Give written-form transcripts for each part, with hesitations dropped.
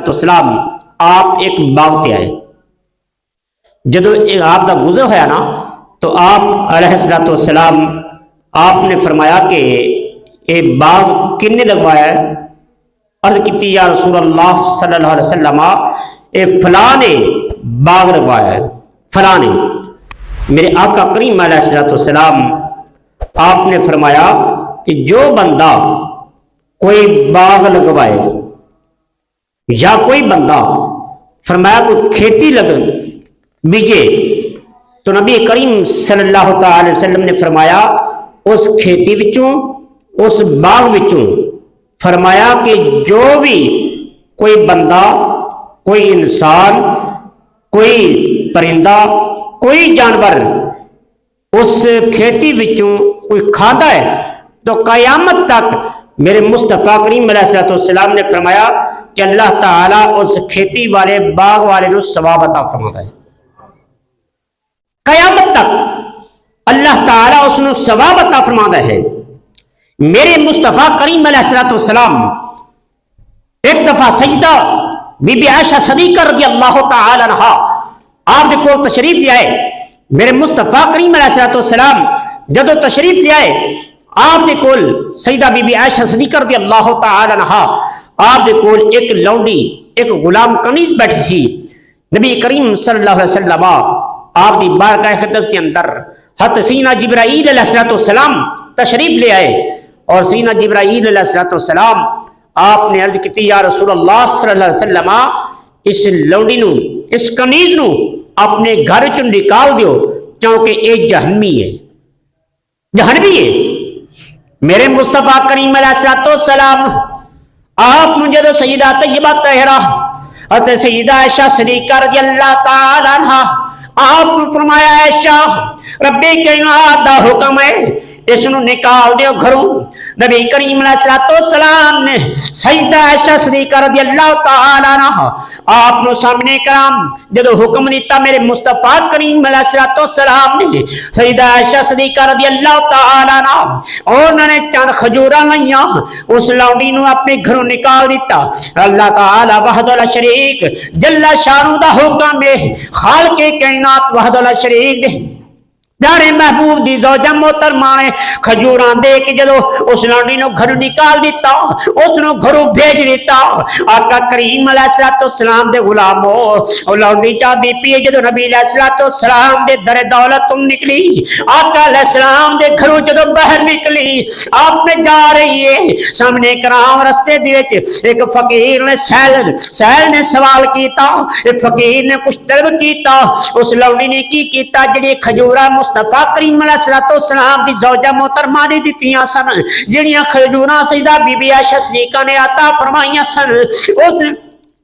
السلام آپ ایک باغ تے آئے. جدو آپ دا گزر ہویا نا تو آپ علیہ السلام آپ نے فرمایا کہ یہ باغ کن نے لگوایا ہے؟ عرض کی یا رسول اللہ صلی اللہ علیہ وسلم یہ فلاں نے باغ لگوایا ہے، فلاں نے. میرے آقا کریم علیہ السلام آپ نے فرمایا کہ جو بندہ کوئی باغ لگوائے یا کوئی بندہ فرمایا کوئی کھیتی بیجے تو نبی کریم صلی اللہ تعالی وسلم نے فرمایا اس کھیتی وچوں اس باغ وچوں فرمایا کہ جو بھی کوئی بندہ کوئی انسان کوئی پرندہ کوئی جانور اس کھیتی وچوں کوئی کھاتا ہے تو قیامت تک میرے مصطفیٰ کریم علیہ السلام نے فرمایا کہ اللہ تعالیٰ اس کھیتی والے باغ والے نو ثواب عطا فرماتا ہے. قیامت تک اللہ تعالیٰ اس نو ثواب عطا فرماتا ہے. میرے مصطفیٰ کریم علیہ السلام ایک دفعہ سجدہ بی بی عائشہ صدیقہ رضی اللہ تعالی عنہا آپ دے کول تشریف لے آئے. میرے مصطفیٰ کریم علیہ السلام جدو تشریف لے آئے آپ دے کول سیدہ بی بی عائشہ صدیقہ رضی اللہ تعالی عنہا آپ دے کول ایک لونڈی ایک غلام کنیز بیٹھی سی. نبی کریم صلی اللہ علیہ وسلم آپ دی بارگاہ خدمت کے اندر حضرت سیدنا جبرائیل علیہ السلام تشریف لے آئے اور سیدنا جبرائیل علیہ السلام آپ نے عرض کی یا رسول اللہ صلی اللہ علیہ وسلم اس لونڈی نو اس کنیز نو اپنے گھر چوں نکال دیو کیونکہ یہ جہنمی ہے، جہنمی ہے. میرے مصطفیٰ کریم علیہ السلام آپ مجھے تو سیدہ طیبہ طاہرہ حضرت سیدہ عائشہ صدیقہ رضی اللہ تعالی عنہا آپ نے فرمایا عائشہ رب کائنات دا حکم ہے اس نو نکال دیو گھروں. نبی کریم علیہ السلام نے سیدہ عائشہ صدیقہ رضی اللہ تعالی عنہا آپ نے سامنے کرام جدو حکم دیتا میرے مصطفیٰ کریم علیہ السلام نے سیدہ عائشہ صدیقہ رضی اللہ تعالی عنہا انہوں نے چند کھجوراں لائیاں اس لونڈی نو اپنے گھروں نکال دیتا. اللہ تعالی وحدہ لا شریک جل شانہ دا حکم ہے خالق کائنات وحدہ لا شریک دے پیارے محبوب دی زوجہ محترمہ نے کھجوراں دے کے جدو اس لونڈی نو گھروں نکال دیتا اس نو گھروں بھیج دیتا. آقا کریم علیہ السلام دے غلامو او لونڈی چا دی پی جدو نبی علیہ السلام دے در دولت تم نکلی آقا علیہ السلام دے گھروں جدو باہر نکلی آپ نے جا رہی ہے سامنے کرام رستے دیئے ایک فقیر نے سیل نے سوال کیتا ایک فقیر نے کچھ طلب کیتا اس لونڈی نے کی کیتا جڑی کھجورا مصطفیٰ کریم علیہ السلام دی زوجہ محترمہ نے دتیاں سن جڑیاں کھجوراں سیدہ بی بی عائشہ صدیقہ نے عطا فرمائیاں سن اس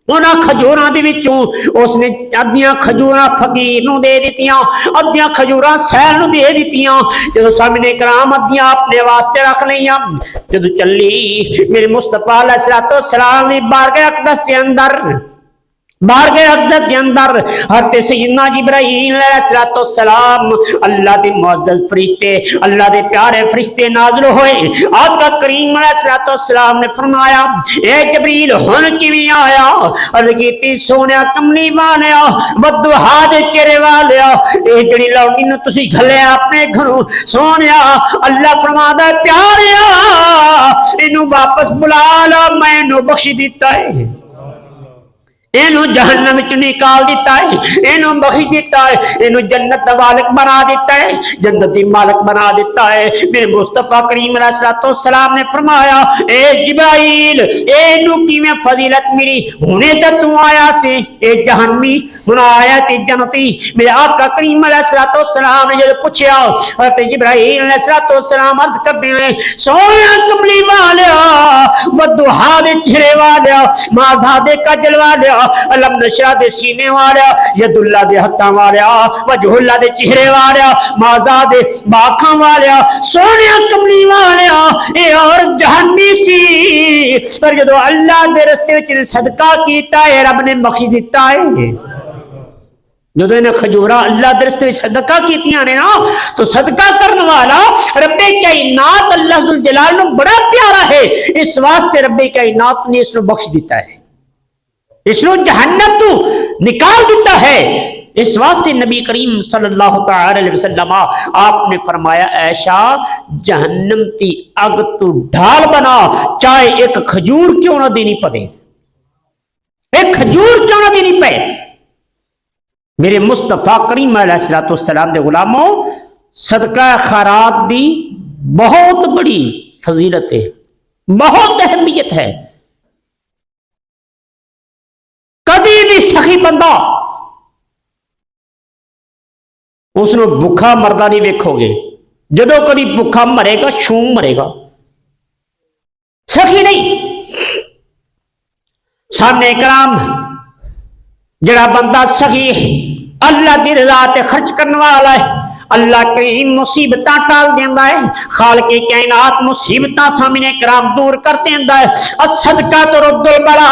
انہاں کھجوراں دے وچوں اس نے ادیاں کھجوراں فقیر نو دے دتیاں ادیاں کھجوراں سیل نو دے دتیاں. جدو سامنے کرام ادیاں اپنے واسطے رکھ لیاں جدو چلی میرے مصطفیٰ علیہ السلام نے بارگاہ اقدس کے اندر بارگاہ اقدس کے اندر حضرت سیدنا جبرائیل علیہ السلام اللہ دے معزز فرشتے اللہ دے پیارے فرشتے نازل ہوئے. آقا کریم علیہ السلام نے فرمایا اے جبریل ہن کیویں آیا؟ عرض کیتی سونیا کملی والیا بدوہا دے چہرے والیا اے جڑی لونڈی نو تسی گھلیا اپنے گھروں سونیا اللہ فرمادا پیاریا اینو واپس بلا لو میں اینو بخش دیتا ہے اینو جہنم وچ نکال دیتا ہے اینو بخش دیتا ہے اینو جنت دا مالک بنا دیتا ہے جنت دی مالک بنا دیتا ہے. میرے مصطفیٰ کریم علیہ السلام نے فرمایا اے جبرائیل اینو کیویں فضیلت ملی ہنے تے تو آیا سی اے جہنمی ہن آیا تے جنتی. میرے آقا کریم علیہ السلام نے جب پوچھا حضرت جبرائیل علیہ السلام عرض کردے ہیں سویا کملی والیا ودوہا دے چہرے والیا مازا دے کجل والیا علم نشرہ دے سینے والیا ید اللہ دے ہتھاں والیا وجہ اللہ دے چہرے والیا مازا دے باکھاں والیا سونیا کملی والیا اے اور جہنمی سی پر جدو اللہ دے رستے وچ صدقہ کیتا ہے رب نے بخش دیتا ہے. جدو انہیں کھجورا اللہ دے رستے صدقہ کیتیاں نے نا تو صدقہ کرنے والا رب کائنات اللہ ذوالجلال نو بڑا پیارا ہے اس واسطے رب کائنات نے اس نو بخش دیتا ہے اس نو جہنم تو نکال دیتا ہے۔ اس واسطے نبی کریم صلی اللہ تعالی علیہ وسلم آپ نے فرمایا عائشہ جہنم تی اگ تو ڈھال بنا، چاہے ایک کھجور کیوں نہ دینی پڑے، ایک کھجور کیوں نہ دینی پڑے۔ میرے مصطفیٰ کریم علیہ السلام دے غلاموں، صدقہ خیرات دی بہت بڑی فضیلت ہے، بہت اہمیت ہے۔ کبھی بھی سخی بندہ اس نے بھوکا مردہ نہیں ویکھو گے، جدو کبھی بھوکا مرے گا شوم مرے گا، سخی نہیں۔ سامنے کرام جڑا بندہ سخی ہے اللہ دی رضا تے خرچ کرنے والا ہے، اللہ کریم مصیبتاں ٹال دیندا ہے، خالق کائنات مصیبتاں سامنے کرام دور کر دیندا ہے۔ الصدقہ ترد البلا،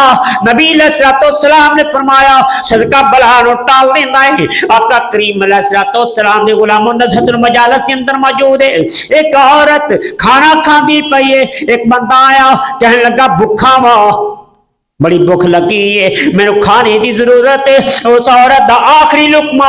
نبی علیہ الصلوۃ والسلام نے فرمایا صدقہ بلا نو ٹال دیندا ہے۔ آقا کریم علیہ الصلوۃ والسلام دے غلاموں نزہۃ المجالس کے اندر موجود ہے، ایک عورت کھانا کھاندی پئی ہے، ایک بندہ آیا کہنے لگا بھوکا وا، بڑی بھوک لگی ہے، میرے کھانے دی ضرورت ہے۔ اس عورت دا آخری لقمہ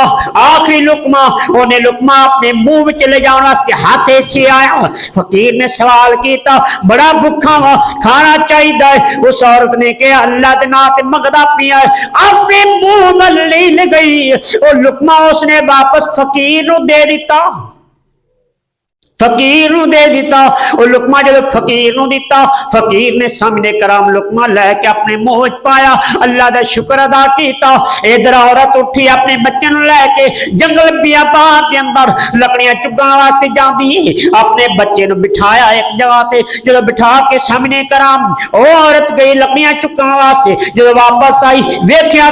اونے لقمہ اپنے منہ وچ لے جاون واسطے ہاتھ چ آیا۔ فقیر نے سوال کیتا بڑا بھوکا وا، کھانا چاہیدا ہے۔ اس عورت نے کہا اللہ دے نام تے منگدا پیا ہے، اپنے منہ نال لے گئی، او لقمہ اس نے واپس فقیر نو دے دیتا، فقیر نو دے دیتا۔ وہ لقمہ جب فقیر نو دیتا، فقیر نے سامنے کرام لقمہ لے کے اپنے منہ وچ پایا، اللہ دا شکر ادا کیتا۔ ادھر عورت اٹھی اپنے بچے نو لے کے جنگل بیابان دے اندر لکڑیاں چگن واسطے جاندی، اپنے بچے نو بٹھایا ایک جگہ تے، جب بٹھا کے سامنے کرام او عورت گئی لکڑیاں چگن واسطے، جب واپس آئی ویکھیا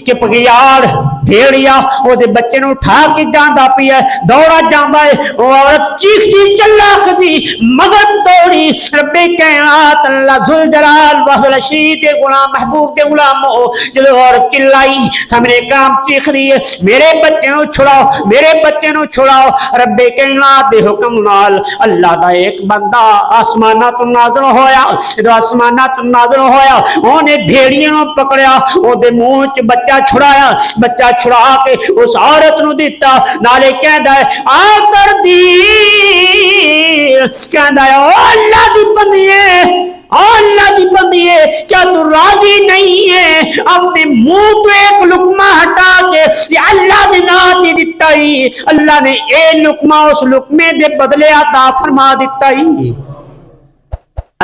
کہ پگیار بھیڑیا او دے بچے نو اٹھا کے جاندا پیا، دوڑا جاندا ہے۔ او عورت چیخ چلاک دی مگر دوڑی، رب کائنات اللہ ذوالجلال والشریف دے غلام محبوب دے غلاموں جب عورت چلائی سامنے کام چیخ رہی ہے میرے بچے نو چھڑاؤ، میرے بچے نو چھڑاؤ۔ رب کائنات دے حکم نال اللہ دا ایک بندہ آسماناں تو نازل ہویا، جدوں آسماناں تو نازل ہویا اونے بھیڑیے نو پکڑیا، او دے منہ وچ بچہ چھڑایا، بچہ چھڑا کے اس عورت نو دتا، نالے کہندا ہے آ کر دی کہندا ہے او اللہ دی بندیے، او اللہ دی بندیے کیا تو راضی نہیں ہے اپنے منہ تو ایک لقمہ ہٹا کے یہ اللہ دے نام دی دتا ہی، اللہ نے اے لقمہ اس لقمے دے بدلے عطا فرما دتا ہی۔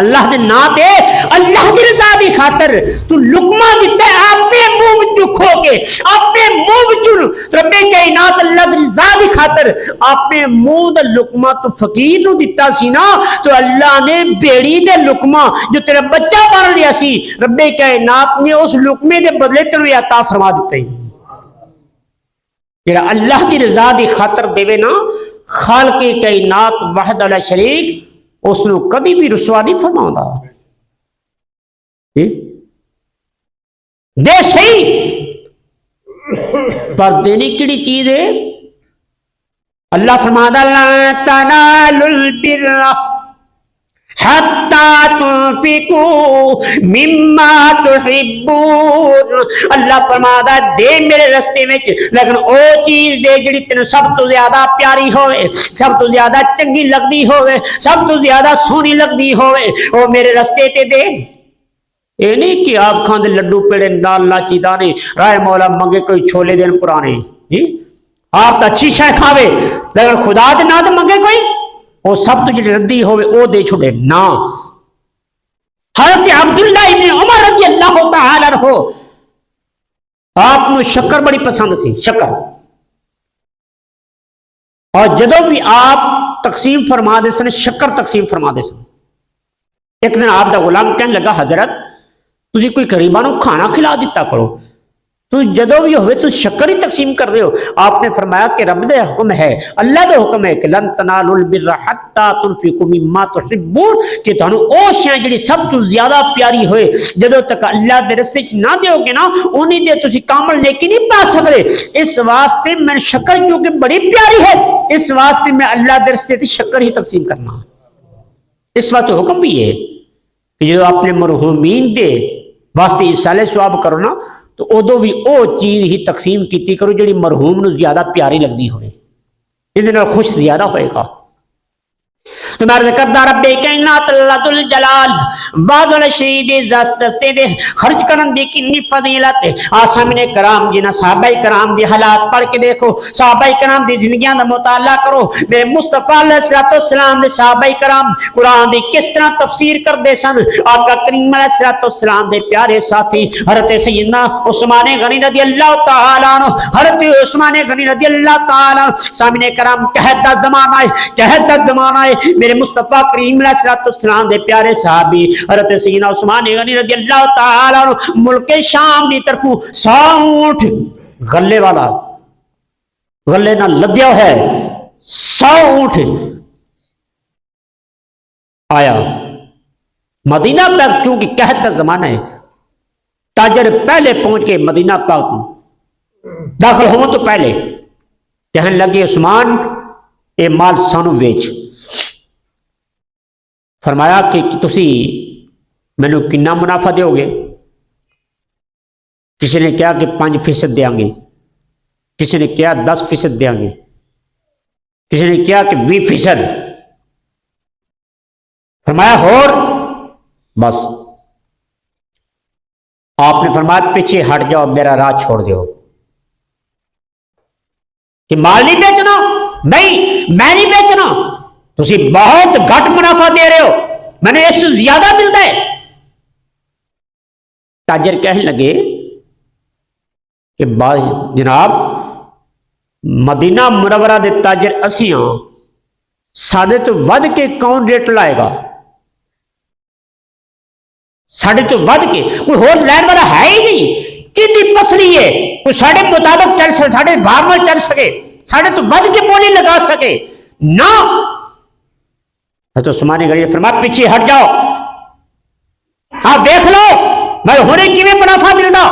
اللہ دے نام تے اللہ دی رضا دی خاطر تو لقمہ دیتا ہے اپنے منہ وچوں کھو کے، اپنے منہ وچوں رب کائنات اللہ دی رضا دی خاطر اپنے منہ دا لقمہ تو فقیر نو دیتا سی نا، تو اللہ نے بیڑی دے لقمہ جو تیرا بچہ بن لیا سی رب کائنات نے اس لقمے دے بدلے تینوں عطا فرما دیتا ہی۔ جڑا اللہ دی رضا دی خاطر دے نا خالق کائنات وحدہ لا شریک اس نو کبھی بھی رسوا نہیں فرماؤندا، دے صحیح پر دینی کیڑی چیز ہے؟ اللہ فرماتا لا تنالوا البر حتی تنفقوا مما تحبون، اللہ فرماتا دے میرے رستے میں لیکن او چیز دے جڑی تینوں سب تو زیادہ پیاری ہوئے، سب تو زیادہ چنگی لگدی ہوئے، سب تو زیادہ سونی لگدی ہوئے، او میرے رستے تے دے۔ اے نہیں کہ آپ کھاندے لڈو پیڑے نال لاچی دانے رائے مولا منگے کوئی چھولے دین پرانے، جی آپ تا اچھی شے کھاوے لیکن خدا دے نام تے منگے کوئی وہ سب تو جڑی ردی ہوئے او دے چھوڑے نا۔ حضرت عبداللہ ابن عمر رضی اللہ تعالی عنہ آپ کو شکر بڑی پسند سی، شکر، اور جدو بھی آپ تقسیم فرما دے سن شکر تقسیم فرما دے سن۔ ایک دن آپ دا غلام کہنے لگا حضرت تجھے کوئی غریباں نو کھانا کھلا دیتا کرو، تو جدو بھی ہوئے تو شکر ہی تقسیم کر دے ہو۔ آپ نے فرمایا کہ رب دے حکم ہے، اللہ دے حکم ہے کہ لن تنالوا البر حتی تنفقوا مما تحبون، کہ تانوں او شے جڑی سب تو زیادہ پیاری ہوئے جدو تک اللہ دے رستے چ نہ دیو گے نا اونی دے تسی کامل نیکی نہیں پا سکدے۔ اس واسطے میں شکر کیونکہ بڑی پیاری ہے اس واسطے میں اللہ دے رستے تے شکر ہی تقسیم کرنا۔ اس واسطے حکم بھی ہے کہ جو اپنے مرحومین دے واسطے ایصال ثواب کرو نا تو ادو بھی او چیز ہی تقسیم کیتی کرو جڑی مرحوم نو زیادہ پیاری لگدی ہوئے، یہ نال خوش زیادہ ہوئے گا۔ تو میں کردہ رب کائنات اللہ الجلال بعد الشہید دستے دے خرچ کرن دی کنی فضیلت ہے۔ آسامین کرام جنہ صحابہ کرام دی حالات پڑھ کے دیکھو، صحابہ کرام دی زندگیاں دا مطالعہ کرو، میرے مصطفیٰ علیہ السلام دے صحابہ کرام قرآن دی کس طرح تفسیر کر دے سن۔ آقا کریم علیہ السلام دے پیارے ساتھی حضرت سیدنا عثمان غنی رضی اللہ تعالیٰ عنہ، حضرت عثمان غنی رضی اللہ تعالیٰ عنہ، سامنے کرام قحط دا زمانہ ہے، قحط دا زمانہ ہے، میرے مصطفیٰ کریم علیہ السلام دے پیارے صحابی حضرت سیدنا عثمان غنی رضی اللہ تعالیٰ عنہ ملک شام دی طرف 100 اونٹ غلے والا، غلے نہ لدیا ہے 100 اونٹ آیا مدینہ پاک، چونکہ قحط کا زمانہ ہے، تاجر پہلے پہنچ کے مدینہ پاک داخل ہوں تو پہلے کہنے لگے عثمان اے مال سانو بیچ۔ فرمایا کہ تسی مینوں کنا منافع دیو گے؟ کسی نے کہا کہ 5% دیاں گے، کسی نے کہا 10% دیاں گے، کسی نے کہا کہ 20%۔ فرمایا اور بس آپ نے فرمایا پیچھے ہٹ جاؤ، میرا راہ چھوڑ دیو، کہ مال نہیں بیچنا، نہیں میں نہیں بیچنا، تسی بہت گھٹ منافع دے رہے ہو، میں نے اس سے زیادہ ملتا ہے۔ تاجر کہنے لگے کہ جناب مدینہ منورہ دے تاجر اسی ہاں، ساڑھے تو ود کے کون ریٹ لائے گا؟ ساڑھے تو ود کے کوئی ہور لین والا ہے ہی نہیں، کتنی پسری ہے کوئی ساڑھے مطابق چل سکے، ساڑھے بھاگ میں چل سکے، ساڑھے تو ود کے بولی لگا سکے نہ۔ تو عثمان غنی نے فرمایا پیچھے ہٹ جاؤ، ہاں دیکھ لو میں ہونے کی میں منافع ملنا۔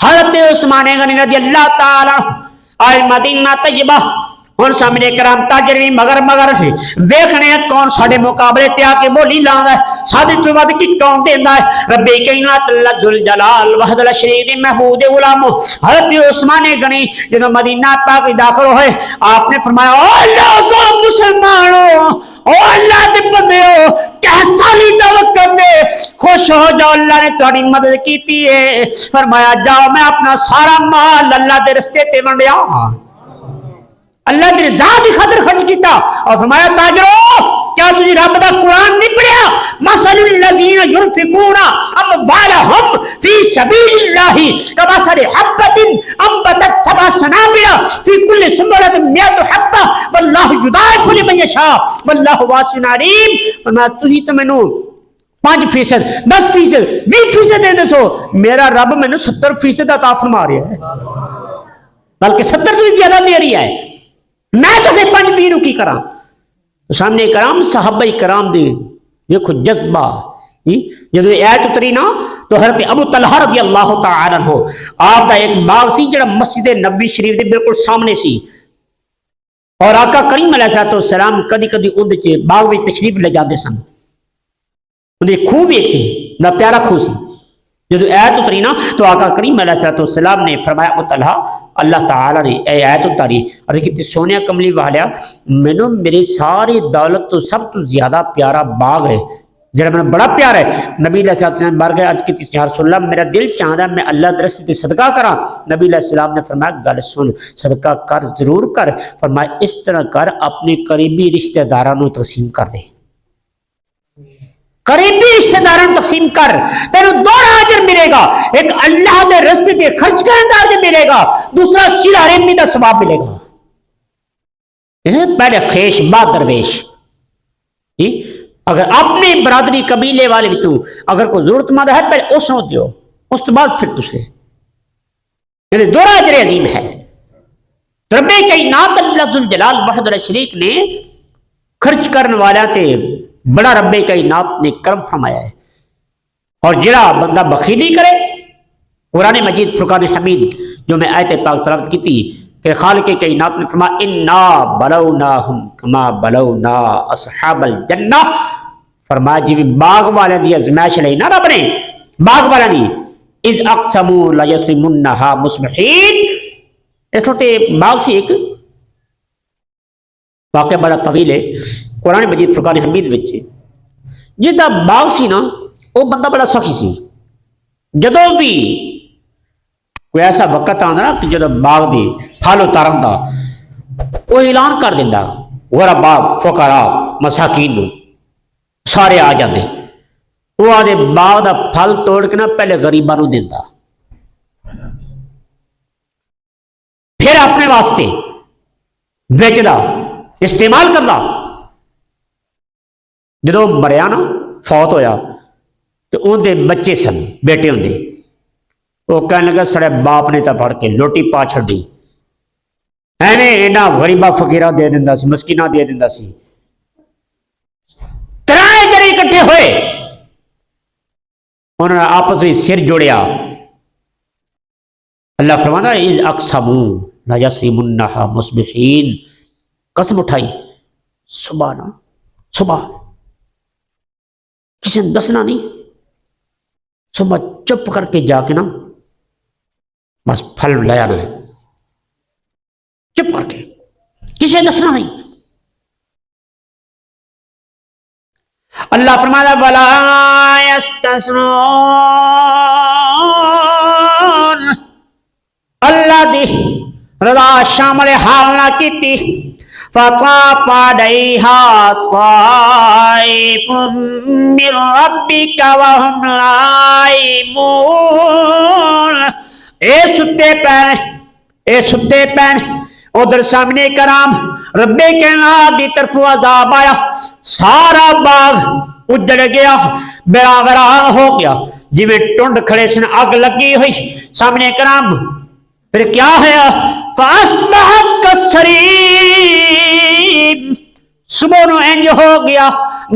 حضرت عثمان غنی رضی اللہ تعالی آئے مدینہ طیبہ، ہن سامنے کرام تاجر بھی مگر سے دیکھنے کون ساڑھے مقابلے تے آ کے بولی لاندا ہے، ساڑھے تو ود کی کون دیندا ہے۔ رب کائنات اللہ ذوالجلال وحدہ الشریک محمود غلام حضرت عثمان غنی جب مدینہ پاک داخل ہوئے، آپ نے فرمایا او اللہ کو مسلمانوں، او اللہ دے بندیو کیا سالی دعوت کرتے خوش ہو جاؤ، اللہ نے تہاڈی مدد کیتی ہے۔ فرمایا جاؤ میں اپنا سارا مال اللہ دے رستے تے ونڈیا، اللہ کی رضا کی خاطر خرچ کیتا۔ اور فرمایا تاجرو کیا تجھے رب دا قرآن نہیں پڑھیا؟ مثل الذین ينفقون اموالهم فی سبیل اللہ کمثل حبۃ انبتت سبع سنابل فی کل سنبلۃ 100 حبۃ واللہ یضاعف لمن یشاء واللہ واسع علیم۔ فرمایا تجھے تو مینوں 5%، 10%، 20% دے دسو، میرا رب مینوں 70% عطا فرما رہا ہے، بلکہ 70 تو زیادہ دے رہی ہے، میں تو 5-20 کی کراں۔ سامنے کرام صحابہ کرام دے دیکھو جذبہ، جب آیت اتری نا تو حضرت ابو طلحہ رضی اللہ تعالی عنہ آپ دا ایک باغ سی جڑا مسجد نبوی شریف دے بالکل سامنے سی، اور آقا کریم علیہ السلام کدی کدی اندر کے باغ میں تشریف لے جاتے سن، اندر خوہ بھی ایک تھی، بڑا پیارا خوہ سی۔ جب آیت اتری نا تو آقا کریم علیہ السلام نے فرمایا ابو طلحہ اللہ تعالیٰ نے اے آیت اتاری اور کتنی سونیا کملی والیا مینوں میری ساری دولت تو سب تو زیادہ پیارا باغ ہے جڑا میں بڑا پیارا ہے۔ نبی علیہ السلام بار گئے عرض کی یا رسول اللہ میرا دل چاہتا میں اللہ درست تے صدقہ کراں۔ نبی علیہ السلام نے فرمایا گل سن، صدقہ کر ضرور کر، فرمایا اس طرح کر اپنے قریبی رشتہ دارانوں تقسیم کر دے، قریبی رشتہ داروں تقسیم کر، تینوں دو اجر ملے گا، ایک اللہ دے راستے تے خرچ کرنے دا اجر ملے گا، دوسرا صلہ رحمی دا ثواب ملے گا۔ پہلے خیش بعد درویش، اگر اپنے برادری قبیلے والے بھی تو اگر کوئی ضرورت مند ہے پہلے اس نو دیو، اس تو بعد پھر دوسرے، یعنی دو اجر عظیم ہے۔ رب کائنات اللہ ذوالجلال وحدہ الشریک نے خرچ کرنے والا تے بڑا رب کائنات نے کرم فرمایا ہے، اور جڑا بندہ بخیلی کرے، قرآن مجید فرقان حمید جو میں آیت پاک تلاوت کی تھی کہ خالق کائنات نے فرمایا انا بلوناہم کما بلونا اصحاب الجنہ، فرمایا جی باغ والے دی ازمائش لئی نہ رب نے باغ والا دی اذ اقسموا لیصرمنھا مصبحین. اس چھوٹے باغ سے ایک واقعہ بڑا طویل ہے قرآن مجید فرقان حمید وچ. جہاں باغ سی نا وہ بندہ بڑا سخی سی. جدوں بھی کوئی ایسا وقت آتا نا کہ جدوں باغ دی پھل اتارن دا وہ اعلان کر دینا غربا فقراء مساکین نو سارے آ جاندے. وہ آدھے باغ دا پھل توڑ کے نا پہلے غریباں نو دیندا پھر اپنے واسطے بیچدا استعمال کردا. جدو مریا نا فوت ہویا تو ان دے بچے سن بیٹے ہوندے وہ کہنے لگا سڑے باپ نے تا پڑھ کے لوٹی پا چھڑی ایویں اینا غریبا فقیرہ دے دیندا سی مسکینہ دے دیندا سی. ترائے جنے اکٹھے ہوئے انہوں نے آپس میں سر جوڑیا. اللہ فرماتا ہے اذ اقسموا لیصرمنھا مصبحین. قسم اٹھائی صبح نا صبح کسی نے دسنا نہیں. صبح چپ کر کے جا کے نا بس پھل لایا نا چپ کر کے کسی نے دسنا نہیں. اللہ فرماتا ولا یستثنون. اللہ دی رضا شامل حال نہ کیتی. فطاف علیہا طائف من ربک وہم نائمون. اے ستے پین ادھر سامنے کرام رب کائنات دی طرف عذاب آیا. سارا باغ اجڑ گیا براوران ہو گیا جی میں ٹنڈ کھڑے سن اگ لگی ہوئی. سامنے کرام پھر کیا ہے فاصبحت کالصریم. صبح نو انج ہو گیا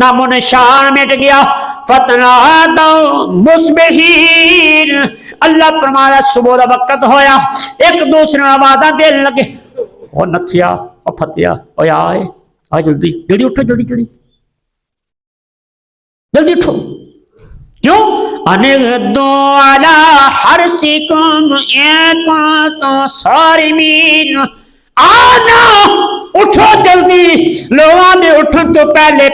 نام و نشان مٹ گیا. فتنادوا مصبحین. اللہ فرمایا صبح دا وقت ہویا ایک دوسرے آوازاں دین لگے او نتھیا او پھتیا او آئے آ جلدی جلدی اٹھو جلدی جلدی جلدی اٹھو. کیوں انغدوا علی حرثکم ان کنتم صارمین. آنا اٹھو جلدی. لوگوں نے اٹھن تو پہلے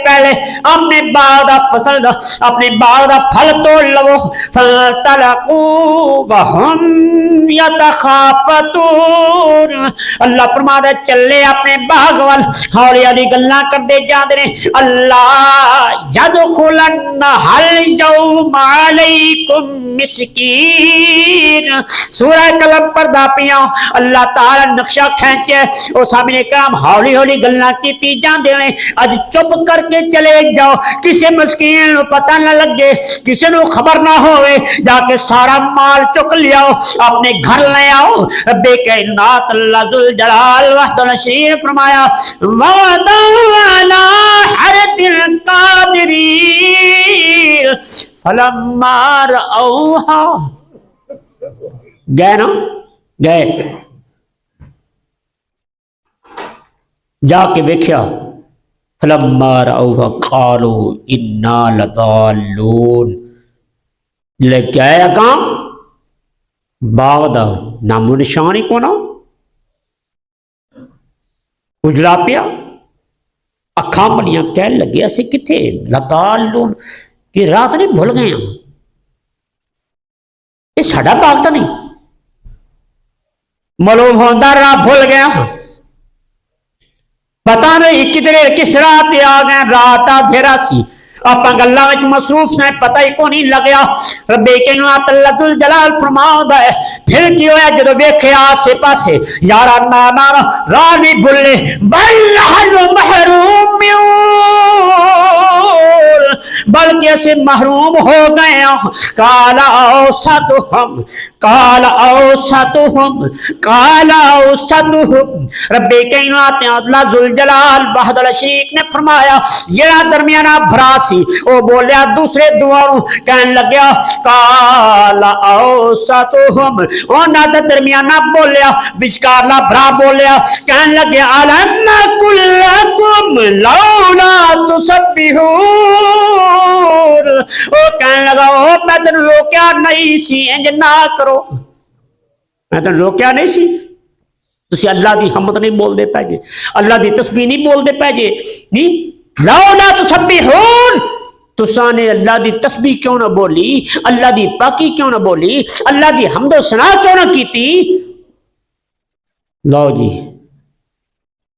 اپنے باغ دا فصل دا اپنے باغ دا پھل توڑ لو. فانطلقوا وهم يتخافتون. اللہ فرماتا چلے اپنے باغ وال ہولی ہولی گلاں کردے جاندے نے. اللہ يدخلن اليوم علیکم مسکین. سورہ قلم پر دا پیاں اللہ تعالی نقشہ کھینچے وہ سامنے کام ہولی ہولی گلاں کیتی جاندے نے. اج چپ کر کے چلے جاؤ کسی مسکین نو پتہ نہ لگے کسی نو خبر نہ ہوئے. جا کے سارا مال چک لیاؤ اپنے گھر لے آؤ. رب کائنات اللہ ذوالجلال وحدہ الشریف فرمایا وَوَعْدًا عَلَىٰ حَرْثِ الْقَادِرِينَ فَلَمَّا رَأَوْهَا. گئے نا گئے جا کے ویکھیا فلما رأوها قالوا انا لضالون. لے کے آیا کام باغ دا نام و نشان ہی کونا اجلا پیا. اکھاں بڑیاں کہن لگے اسے کتھے لضالون کہ رات نہیں بھول گئے ہاں یہ ساڈا باغ تو نہیں معلوم ہوندا راہ بھول گیا. پتا نہیں کدھر کس رات آ گئے. رات اندھیرا سی آپ گلاں وچ مصروف سے پتہ ہی کو نہیں لگیا. رب کائنات اللہ ذوالجلال فرماؤندا ہے پھر کی ہویا جدو ویکھیا آسے پاسے یارا نانا راہ نہیں بھولے بل نحن محرومون بلکہ اسے محروم ہو گئے. قال اوسطهم رب کائنات اللہ ذوالجلال وحدہ الشریف نے فرمایا یہ درمیانہ بھرا سی سی او بولیا دوسرے دعاؤں کہن لگیا کالا اوسطہم انہاں دے درمیانہ بولیا وچکارلا بھرا بولیا کہن لگیا علم کلکم لولا تسبحون او کہن لگا او میں تینوں روکیا نہیں سی انج نہ کرو میں تینوں روکیا نہیں سی تسی اللہ دی حمد نہیں بول دے پے جے اللہ دی تسبیح نہیں بول دے پے جے جی لولا تسبحون تساں نے اللہ دی تسبیح کیوں نہ بولی اللہ دی پاکی کیوں نہ بولی اللہ دی حمد و ثنا کیوں نہ کیتی لو جی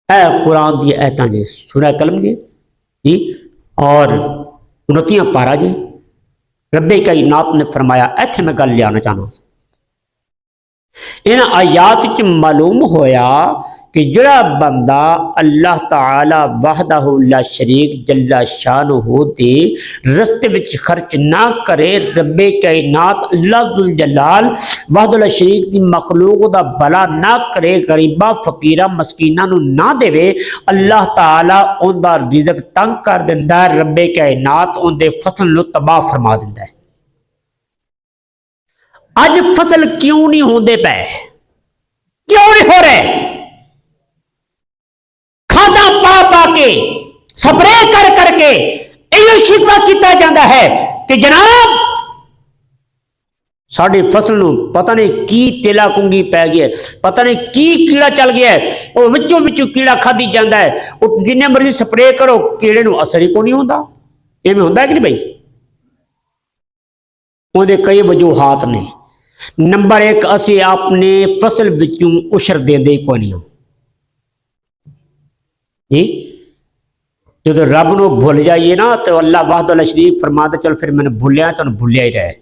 اے قرآن دی ایتاں جی سورہ قلم جی اور 29 پارا جی رب کائنات نے فرمایا ایتھے میں گل لیانا چاہنا ان آیات کی معلوم ہویا کہ جڑا بندہ اللہ تعالی وحدہ لا شریک جل شانہ دے رستے وچ خرچ نہ کرے رب کائنات اللہ ذل جلال وحدہ لا شریک دی مخلوق دا بھلا نہ کرے غریباں فقیراں مسکیناں نو نہ دے اللہ تعالی اون دا رزق تنگ کر دیندا ہے رب کائنات اون دے فصل نو تباہ فرما دیندا ہے اج فصل کیوں نہیں ہوندے پے کیوں نہیں ہو رہے کھادا پا پا کے سپرے کر کر کے یہ شکوہ کیتا جاتا ہے کہ جناب ساری فصل نو پتہ نہیں کی تیلا کنگی پی گیا پتہ نہیں کی کیڑا چل گیا ہے وہ وچوں وچوں کیڑا کھادی جاندا ہے وہ جننے مرضی سپرے کرو کیڑے نو اثر ہی کو نہیں ہوندا ایویں ہوندا ہے کہ نہیں بھائی وہ دے کئی وجوہات نے نمبر 1 اسی اپنے فصل وچوں عشر دے دے کوئی نہیں جی جب رب نو بھول جائیے نا تو اللہ وحدہ لا شریک فرماتا چل پھر میں نے بھولیا تو بھولیا ہی رہے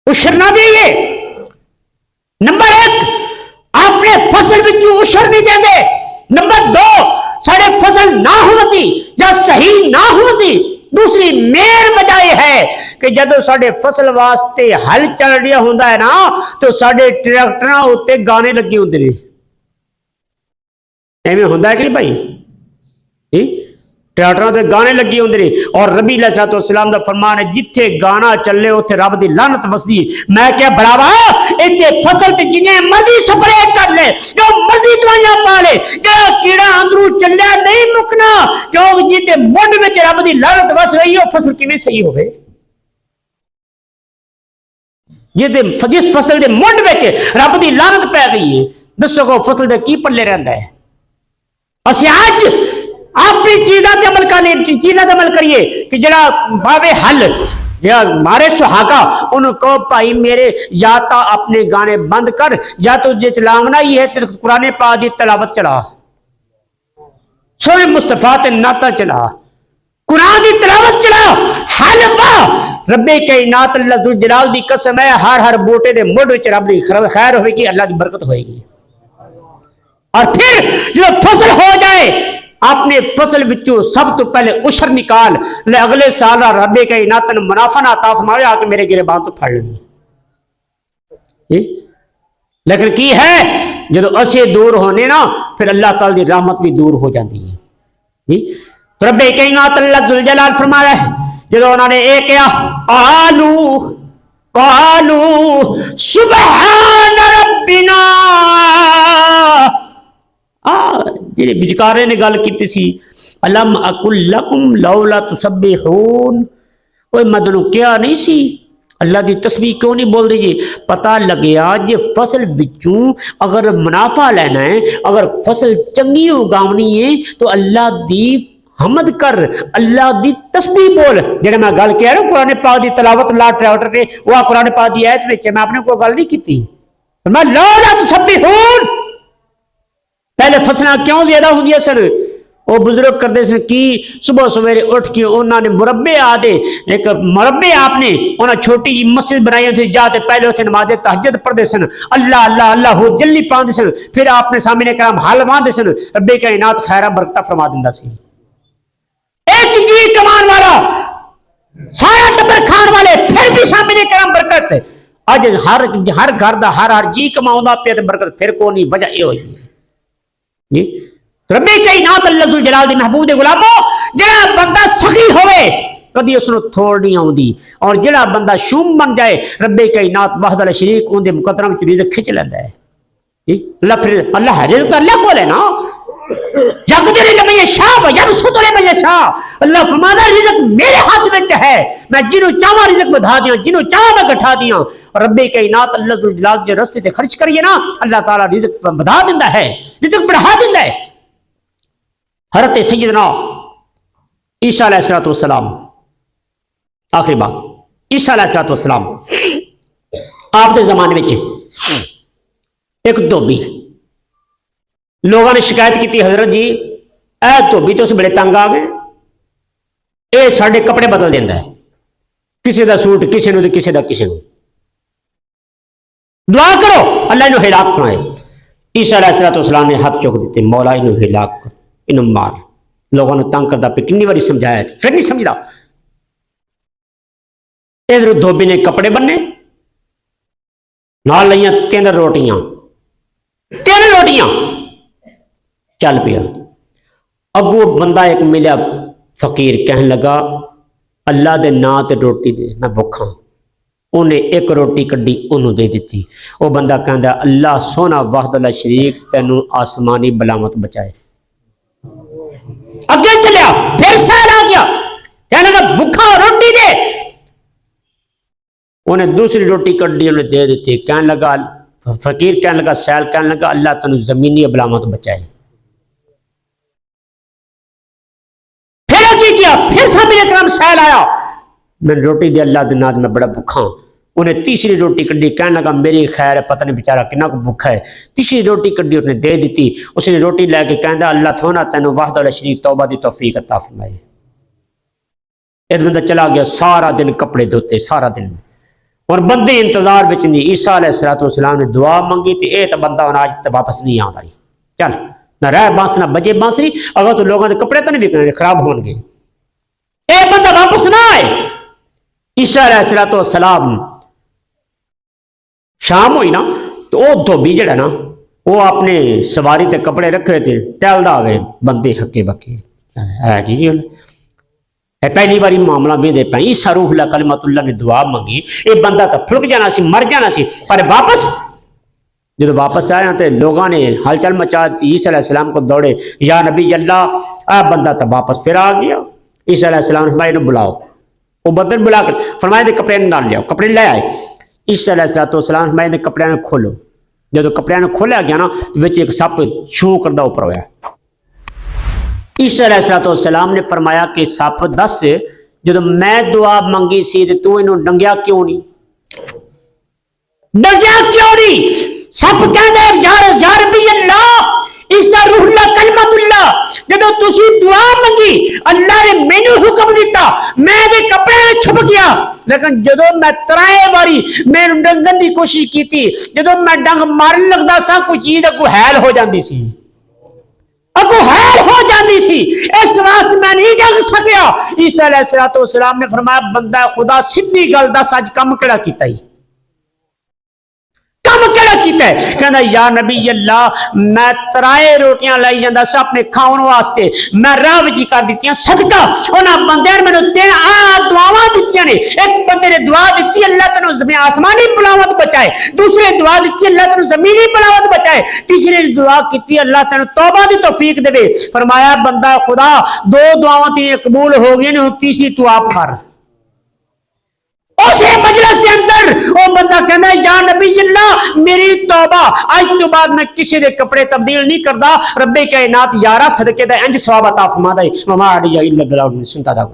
عشر نہ دیئے نمبر 1 اپنے فصل وچوں عشر نہیں دے دے نمبر 2 سارے فصل نہ ہوتی یا صحیح نہ ہوتی دوسری میر بجائے ہے کہ جدو ساڑے فصل واسطے حل چل رہا ہوندہ ہے نا تو ساڑے ٹریکٹراں ہوتے گانے لگی ہوندے نے ایویں ہوندہ ہے کہ نہیں بھائی ٹریکٹراں ہوتے گانے لگی ہوندے نے اور ربی علیہ السلام دا فرمان ہے جتھے گانا چلے ہوتے رب دی لعنت وسدی میں کیا بڑھاوا ایتھے فصل تے جنے مرضی سپرے کر لے جو مرضی دوائیاں پا لے جو کیڑا اندروں چلیا نہیں مکنا جو جتے مڈ وچ رب دی لعنت وس گئی ہو فصل کیویں صحیح ہوے جس فصل دے مڈ وچ رب دی لعنت پی گئی ہے دسو کو فصل دے کی پلے رہندا ہے اسی اج اپنی چیزاں تے عمل کریے کہ جڑا باوے حل یا مارے سہاگا انہوں کو بھائی میرے یا تا اپنے گانے بند کر یا تو جے چلاونا ہی ہے تو قرآن پاک دی تلاوت چلا سورہ مصطفیٰ تے نعتاں چلا قرآن دی تلاوت چلا حل پا رب کائنات اللہ ذو جلال دی قسم ہے ہر بوٹے دے مڈ وچ رب دی خیر ہوئے گی اللہ دی برکت ہوئے گی اور پھر جو فصل ہو جائے اپنے فصل وچوں سب تو پہلے عشر نکال لے اگلے سال رب کائنات نے منافع عطا فرمایا آ کے میرے گریبان تو پھڑ لیں لیکن کی ہے جب اسے دور ہونے نا پھر اللہ تعالی دی رحمت بھی دور ہو جاتی ہے جی تو رب کائنات اللہ ذل جلال فرمایا ہے جب انہوں نے ایک کیا قالو سبحان ربنا جی بچکارے نے گل کی سی الم اقل لکم لولا تسبحون کوئی مدنو کیا نہیں سی اللہ دی تسبیح کیوں نہیں بول دیجئے پتہ لگیا جی فصل بچوں اگر منافع لینا ہے اگر فصل چنگی اگاونی ہے تو اللہ دی حمد کر اللہ دی تسبیح بول جڑا میں گل کہہ رہا ہوں قرآن پاک دی تلاوت لا ٹریکٹر تے وہ قرآن پاک دی آیت وچ میں اپنے کو گل نہیں کیتی میں لولا تسبحون پہلے فصلیں کیوں زیادہ ہوندی سن وہ بزرگ کرتے سن کی صبح سویرے اٹھ کے انہوں نے مربے آدھے ایک مربے آپ نے انہوں چھوٹی مسجد بنائی ہوتی جاتے پہلے ہوتے نماز تہجد پڑھتے سن اللہ اللہ اللہ ہو جلی پاندے سن پھر آپ نے سامنے کرام حل ماندے سن رب کائنات خیرہ برکتہ فرما دیندا سی ایک جی کمان والا سارا ٹبر کھان والے پھر بھی سامنے کرام برکت اج ہر گھر دا ہر جی کماؤں دا پیا تے برکت پھر کو نہیں وجہ یہ ہوئی جی ربی کائنات اللہ ذل جلال دی محبوب دے غلامو جڑا بندہ سخی ہوئے کدی اس نو تھوڑ نہیں آوندی، اور جڑا بندہ شوم بن جائے ربی کائنات وحدہ لا شریک اون دے مقدرہ وچ رزق کھچ لیندا ہے۔ اللہ ہے رزق اللہ کول ہے نا، یقدر لمن یشاء ویبسط لمن یشاء، اللہ فرماتا رزق میرے ہاتھ وچ ہے، میں جنوں چاہواں رزق بڑھا دیاں، جنوں چاہواں میں گھٹا دیاں، اور رب کائنات اللہ ذل جلال کے راستے تے خرچ کریے نا اللہ تعالیٰ رزق بڑھا دیندا ہے، رزق بڑھا دیندا ہے۔ حضرت سیدنا عیسیٰ علیہ السلام، آخری بات، عیسیٰ علیہ السلام آپ کے زمانے میں ایک دھوبی، لوگوں نے شکایت کی تھی حضرت جی اے دھوبی تو بڑے تنگ آ گئے، اے سارے کپڑے بدل دینا ہے، کسی دا سوٹ کسی نو کسی دا کسی نو، دعا کرو اللہ انہوں ہلاک کرائے۔ عیسیٰ علیہ السلام نے ہاتھ چوک دیتے، مولا انہوں ہلاک کر، انہوں مار، لوگوں نے تنگ کرتا پہ کنی باری سمجھایا پھر نہیں سمجھا۔ ادھر دھوبی نے کپڑے بننے، نال لئیاں 3 روٹیاں، 3 روٹیاں، چل پیا۔ اگو بندہ ایک ملیا فقیر، کہنے لگا اللہ دے نا تے روٹی دے، میں بھوکھاں، انہیں ایک روٹی کڈی انہوں دے دیتی۔ وہ بندہ کہندا اللہ سونا وحدہ لا شریک تینوں آسمانی بلامت بچائے۔ اگے چلیا پھر سیل آ گیا، کہنے لگا بھوکھا روٹی دے، انہیں دوسری روٹی کڈی انہیں دے دیتی۔ کہنے لگا فقیر کہنے لگا سیل کہنے لگا اللہ تینوں زمینی بلامت بچائے۔ کیا پھر صحابہ اکرام سیل آیا، میں روٹی دے اللہ دے ناد میں بڑا بھوکھا، انہیں تیسری روٹی کڈی، کہنے لگا میری خیر ہے پتہ نہیں بیچارہ کنا کو بھوکا ہے، تیسری روٹی کڈی انہیں دے دیتی۔ اس نے روٹی لے کے کہندا اللہ تھونا تینوں وحدہ لا شریک توبہ دی توفیق عطا فرمائے۔ ایک بندہ چلا گیا، سارا دن کپڑے دھوتے، سارا دن، اور بندے انتظار وچ نہیں۔ عیسیٰ علیہ السلام نے دعا منگی تے اے تے بندہ آج تے واپس نہیں آندا، چل نہ رہ بانس نہ بجے بانسری، اگر تو لوگوں نے کپڑے تو نہیں وکنے خراب ہون گے، اے بندہ واپس نہ آئے۔ عیسیٰ علیہ السلام شام ہوئی نا تو وہ دھوبی جڑا نا وہ اپنے سواری تے کپڑے رکھے تھے، ٹہلدا ہوئے بندے ہکے بکے ہے جی پہلی باری معاملہ میں دے پائی۔ عیسیٰ روح اللہ کلمۃ اللہ نے دعا منگی، یہ بندہ تو پھلک جانا سی، مر جانا سی، پر واپس جب واپس آیا تو لوگوں نے ہل چل مچا دی، عیسیٰ علیہ السلام کو دوڑے یا نبی اللہ، بندہ تو واپس پھر آ گیا۔ عیسیٰ علیہ السلام نے فرمایا بلاؤ، وہ بندے بلا کر فرمایا دے کپڑے ڈال لیا، کپڑے لے آئے۔ عیسیٰ علیہ السلام نے فرمایا دے کپڑے کھولو، جب کپڑے کھولیا گیا نا تو ایک سپ چھو کردہ اوپر ہویا۔ عیسیٰ علیہ السلام نے فرمایا کہ سپ دس جب میں دعا منگی سی تو انہوں ڈنگیا کیوں نہیں، ڈنگیا کیوں نہیں؟ سپ کہندے یا ربی اللہ، عیسیٰ روح اللہ کلمۃ اللہ، جب تسی دعا منگی اللہ نے مینوں حکم دیتا، میں دے کپڑے میں چھپ گیا، لیکن جدو میں ترائے باری میں ڈنگن دی کوشش کی تھی، جدو میں ڈنگ مارن لگدا سا کوئی چیز اگو حیل ہو جاندی سی، اگو حیل ہو جاندی سی، اس واسطے میں نہیں ڈنگ سکیا۔ عیسیٰ علیہ السلام نے فرمایا بندہ خدا سیدھی گل دس اج کم کیڑا کیتا ہی، کم کیڑا کیتا ہے؟ کہنا یا نبی اللہ میں ترائے روٹیاں لائی جاندہ سا اپنے کھاؤن واسطے، میں راہ وچ کر دتیاں صدقہ، انہاں بندے نے مینوں 3 دعاواں دتیاں نے، ایک بندے نے دعا دیتی اللہ تینوں زمین آسمانی بلاوت بچائے، دوسرے دعا دیتی اللہ تینوں زمینی بلاوت بچائے، تیسرے دعا کیتی اللہ تینوں توبہ دی توفیق دے۔ فرمایا بندہ خدا 2 دعاواں تیرے قبول ہو گئی نے، تیسری تو آپ کر۔ اسے مجلس کے اندر وہ بندہ کہنا ہے یا نبی اللہ میری توبہ، آج تو بعد میں کسی دے کپڑے تبدیل نہیں کردا، رب کائنات یارا صدقے دا انج ثواب عطا فرما دے، وما علی الا البلاغ، سنتا تھا۔